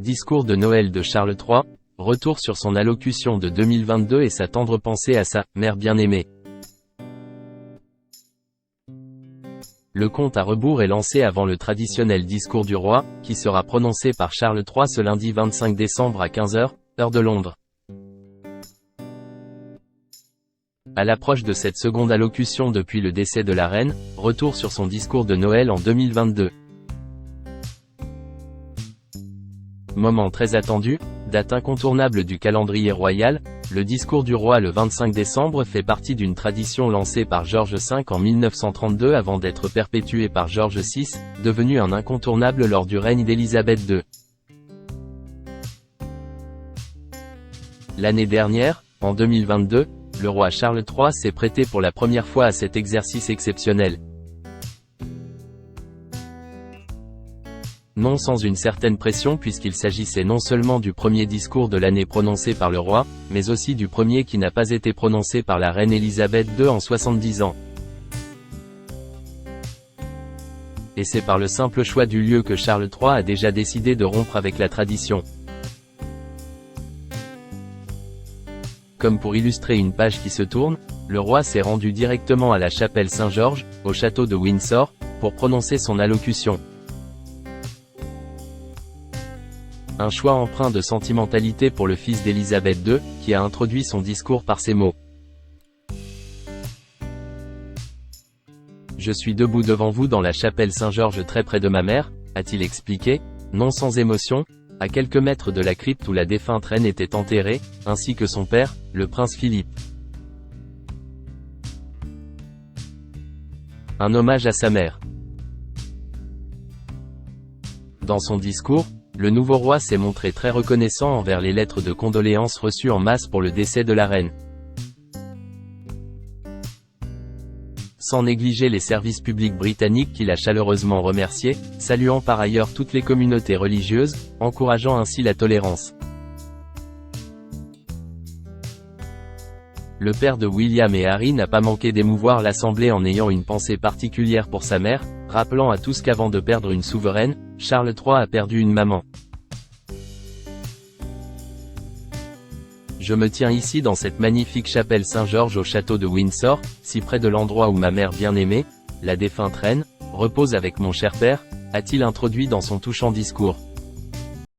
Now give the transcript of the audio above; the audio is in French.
Discours de Noël de Charles III, retour sur son allocution de 2022 et sa tendre pensée à sa « mère bien-aimée ». Le compte à rebours est lancé avant le traditionnel discours du roi, qui sera prononcé par Charles III ce lundi 25 décembre à 15 h, heure de Londres. À l'approche de cette seconde allocution depuis le décès de la reine, retour sur son discours de Noël en 2022. Moment très attendu, date incontournable du calendrier royal, le discours du roi le 25 décembre fait partie d'une tradition lancée par George V en 1932 avant d'être perpétuée par George VI, devenu un incontournable lors du règne d'Élisabeth II. L'année dernière, en 2022, le roi Charles III s'est prêté pour la première fois à cet exercice exceptionnel. Non sans une certaine pression puisqu'il s'agissait non seulement du premier discours de l'année prononcé par le roi, mais aussi du premier qui n'a pas été prononcé par la reine Élisabeth II en 70 ans. Et c'est par le simple choix du lieu que Charles III a déjà décidé de rompre avec la tradition. Comme pour illustrer une page qui se tourne, le roi s'est rendu directement à la chapelle Saint-Georges, au château de Windsor, pour prononcer son allocution. Un choix empreint de sentimentalité pour le fils d'Élisabeth II, qui a introduit son discours par ces mots. « Je suis debout devant vous dans la chapelle Saint-Georges très près de ma mère », a-t-il expliqué, non sans émotion, à quelques mètres de la crypte où la défunte reine était enterrée, ainsi que son père, le prince Philippe. Un hommage à sa mère. Dans son discours, le nouveau roi s'est montré très reconnaissant envers les lettres de condoléances reçues en masse pour le décès de la reine. Sans négliger les services publics britanniques qu'il a chaleureusement remerciés, saluant par ailleurs toutes les communautés religieuses, encourageant ainsi la tolérance. Le père de William et Harry n'a pas manqué d'émouvoir l'Assemblée en ayant une pensée particulière pour sa mère, rappelant à tous qu'avant de perdre une souveraine, Charles III a perdu une maman. Je me tiens ici dans cette magnifique chapelle Saint-Georges au château de Windsor, si près de l'endroit où ma mère bien-aimée, la défunte reine, repose avec mon cher père, a-t-il introduit dans son touchant discours.